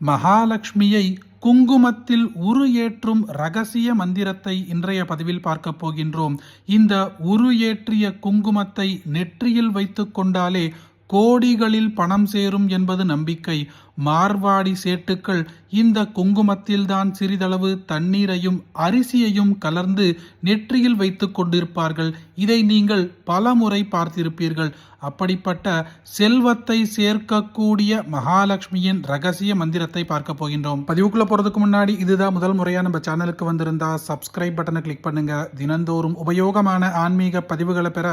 மகாலட்சுமியை குங்குமத்தில் உரு ஏற்றும் ரகசிய மந்திரத்தை இன்றைய பதிவில் பார்க்க போகின்றோம். இந்த உரு ஏற்றிய குங்குமத்தை நெற்றியில் வைத்துக் கொண்டாலே கோடிகளில் பணம் சேரும் என்பது நம்பிக்கை. மார்வாடி சேட்டுக்கள் இந்த குங்குமத்தில்தான் சிறிதளவு தண்ணீரையும் அரிசியையும் கலர்ந்து நெற்றியில் வைத்துக் கொண்டிருப்பார்கள். இதை நீங்கள் பல முறை பார்த்திருப்பீர்கள். அப்படிப்பட்ட செல்வத்தை சேர்க்கக்கூடிய மகாலட்சுமியின் ரகசிய மந்திரத்தை பார்க்க போகின்றோம். பதிவுக்குள்ள போறதுக்கு முன்னாடி இதுதான் முதல் முறையா நம்ம சேனலுக்கு வந்திருந்தா சப்ஸ்கிரைப் பட்டனை கிளிக் பண்ணுங்க. தினந்தோறும் உபயோகமான ஆன்மீக பதிவுகளை பெற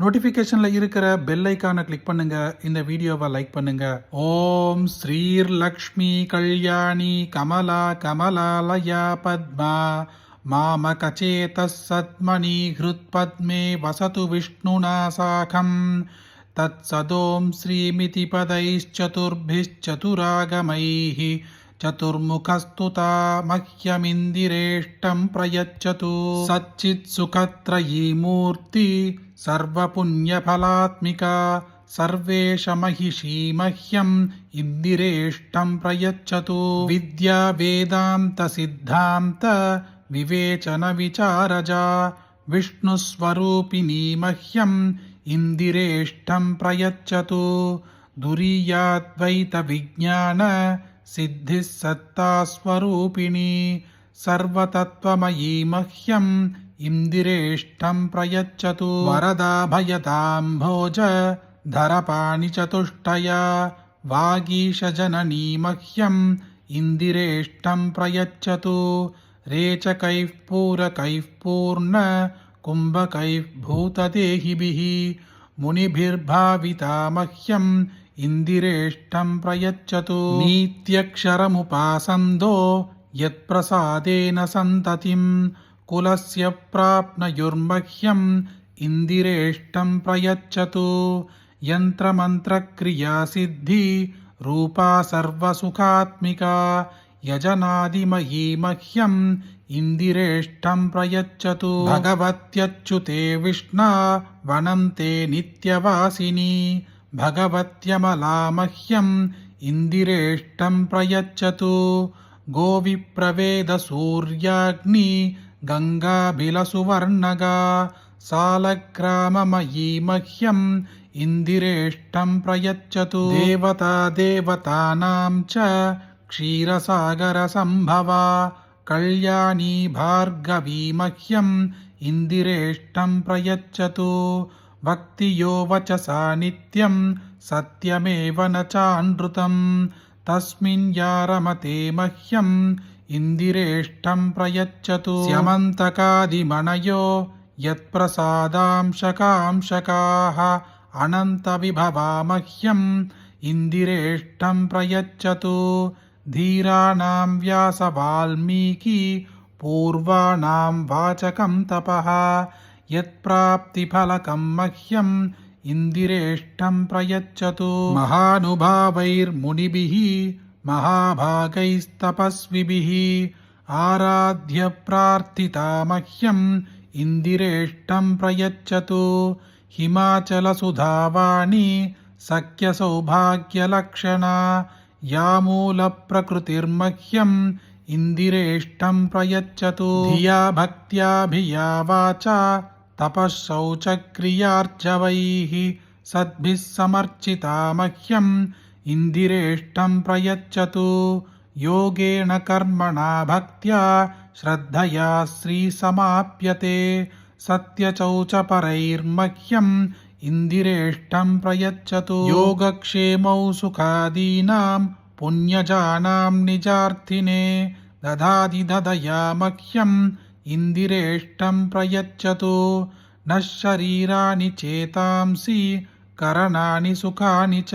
நோட்டிபிகேஷன்ல இருக்கிற பெல் ஐக்கானை கிளிக் பண்ணுங்க. இந்த வீடியோவை லைக் பண்ணுங்க. ஓம் ஸ்ரீர் லக்ஷ்மி கல்யாணி கமலா கமலாலயா பத்மா மாமகசேதः சத்மணி ஹ்ருத்பத்மே வசது விஷ்ணுனா சாகம் தத்சதோம் ஸ்ரீமிதி பதைश्चतुर्भिश्चतुरागमैः चतुर्मुखस्तुता मह्यमिन्दिरेष्टं प्रयच्छतु सच्चित्सुखत्रयी मूर्ति सर्वपुण्यफलात्मिका सर्वेशमहिषी मह्यम् इन्दिरेष्टं प्रयच्छतु विद्या वेदान्त सिद्धान्त विवेचन विचारजा विष्णुस्वरूपिणी मह्यम् इन्दिरेष्टं प्रयच्छतु दुरीयाद्वैत विज्ञान सिद्धिः सत्ता स्वरूपिणी सर्वतत्त्वमयी मह्यम् इन्दिरेष्टं प्रयच्छतु वरदा भयदाम्भोज धरपाणि चतुष्टया वागीशजननी मह्यम् इन्दिरेष्टं प्रयच्छतु रेचकैः पूरकैः पूर्ण कुम्भकैः भूतदेहिभिः मुनिभिर्भाविता मह्यम् इन्दिरेष्टं प्रयच्छतु नीत्यक्षरमुपासन्दो यत्प्रसादेन सन्ततिं कुलस्य प्राप्नुयुर्मह्यम् इन्दिरेष्टं प्रयच्छतु यन्त्रमन्त्रक्रियासिद्धि रूपा सर्वसुखात्मिका यजनादिमयी मह्यम् इन्दिरेष्टं प्रयच्छतु भगवत्यच्युते विष्णा वनं ते नित्यवासिनी भगवत्यमला मह्यम् इन्दिरेष्टं प्रयच्छतु गोविप्रवेदसूर्याग्नि गङ्गाबिलसुवर्णगा सालग्राममयी मह्यम् इन्दिरेष्टं प्रयच्छतु देवता देवतानां च क्षीरसागरसम्भवा कल्याणी भार्गवी मह्यम् इन्दिरेष्टं प्रयच्छतु भक्तियो वचसा नित्यं सत्यमेव न चानृतं तस्मिन् या रमते मह्यम् इन्दिरेष्टं प्रयच्छतु स्यमन्तकादिमणयो यत्प्रसादांशकांशकाः अनन्तविभवा मह्यम् इन्दिरेष्टं प्रयच्छतु धीराणां व्यासवाल्मीकि पूर्वाणां वाचकं तपः यत्प्राप्तिफलकं मह्यम् इन्दिरेष्टं प्रयच्छतु महानुभावैर्मुनिभिः महाभागैस्तपस्विभिः आराध्य प्रार्थिता मह्यम् इन्दिरेष्टं प्रयच्छतु हिमाचलसुधावाणी सख्यसौभाग्यलक्षणा या मूलप्रकृतिर्मह्यम् इन्दिरेष्टं प्रयच्छतु धिया भक्त्याभिया वाचा तपःशौचक्रियार्जवैः सद्भिः समर्चिता मह्यम् इन्दिरेष्टं प्रयच्छतु योगेन कर्मणा भक्त्या श्रद्धया श्रीसमाप्यते सत्यचौचपरैर्मह्यम् इन्दिरेष्टं प्रयच्छतु योगक्षेमौ सुखादीनां पुण्यजानां निजार्थिने ददाति ददया मह्यम् इन्दिरेष्टं प्रयच्छतु नः शरीराणि चेतांसि करणानि सुखानि च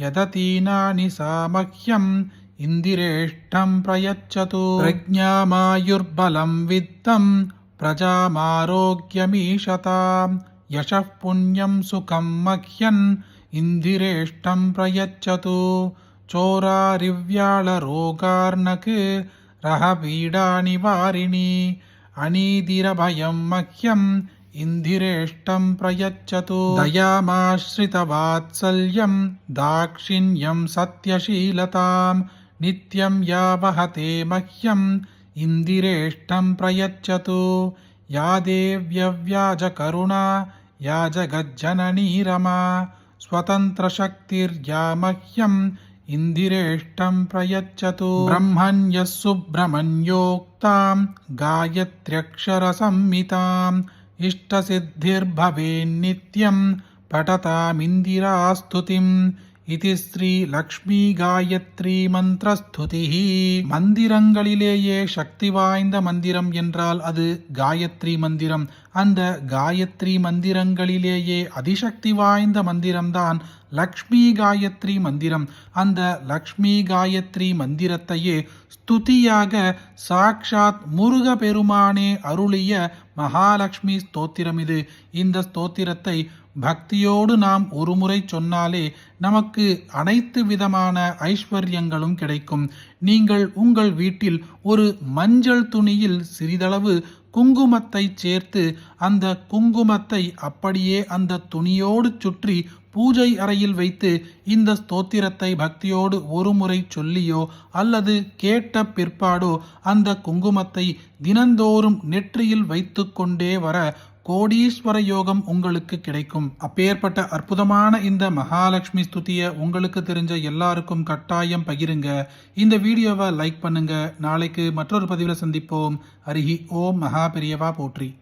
यदतीनानि सा मह्यम् इन्दिरेष्टं प्रयच्छतु प्रज्ञामायुर्बलं वित्तं प्रजामारोग्यमीशतां यशः पुण्यं सुखं मह्यम् इन्दिरेष्टं प्रयच्छतु चोरारिव्याळरोगार्णक रहपीडानिवारिणी अनीदिरभयं मह्यम् इन्दिरेष्टं प्रयच्छतु दयामाश्रितवात्सल्यं दाक्षिण्यं सत्यशीलतां நித்யம் யாவஹதே மஹ்யம் இந்திரேஷ்டம் பிரயச்சது யா தேவ்யவ்யாஜ கருணா யா ஜகஜ்ஜனனீ ரமா ஸ்வதந்திரசக்திர்யா மஹ்யம் இந்திரேஷ்டம் பிரயச்சது பிரம்மண்யः சுப்ரமண்யோக்தாம் காயத்ர்யக்ஷரசம்மிதாம் இஷ்டசித்திர்பவேன்னித்யம் படதாமிந்திராஸ்துதிம் இது ஸ்ரீ லக்ஷ்மி காயத்ரி மந்திரஸ்துதி. மந்திரங்களிலேயே சக்தி வாய்ந்த மந்திரம் என்றால் அது காயத்ரி மந்திரம். அந்த காயத்ரி மந்திரங்களிலேயே அதிசக்தி வாய்ந்த மந்திரம்தான் லக்ஷ்மி காயத்ரி மந்திரம். அந்த லக்ஷ்மி காயத்ரி மந்திரத்தையே ஸ்துதியாக சாக்ஷாத் முருக பெருமானே அருளிய மகாலட்சுமி ஸ்தோத்திரம் இது. இந்த ஸ்தோத்திரத்தை பக்தியோடு நாம் ஒருமுறை சொன்னாலே நமக்கு அனைத்து விதமான ஐஸ்வர்யங்களும் கிடைக்கும். நீங்கள் உங்கள் வீட்டில் ஒரு மஞ்சள் துணியில் சிறிதளவு குங்குமத்தை சேர்த்து அந்த குங்குமத்தை அப்படியே அந்த துணியோடு சுற்றி பூஜை அறையில் வைத்து இந்த ஸ்தோத்திரத்தை பக்தியோடு ஒரு முறை சொல்லியோ அல்லது கேட்ட பிற்பாடோ அந்த குங்குமத்தை தினந்தோறும் நெற்றியில் வைத்து கொண்டே வர கோடீஸ்வர யோகம் உங்களுக்கு கிடைக்கும். அப்பேற்பட்ட அற்புதமான இந்த மகாலட்சுமி ஸ்துதியை உங்களுக்கு தெரிஞ்ச எல்லாருக்கும் கட்டாயம் பகிருங்க. இந்த வீடியோவை லைக் பண்ணுங்க. நாளைக்கு மற்றொரு பதிவில் சந்திப்போம். ஹரிஹி ஓம். மகா பெரியவா போற்றி.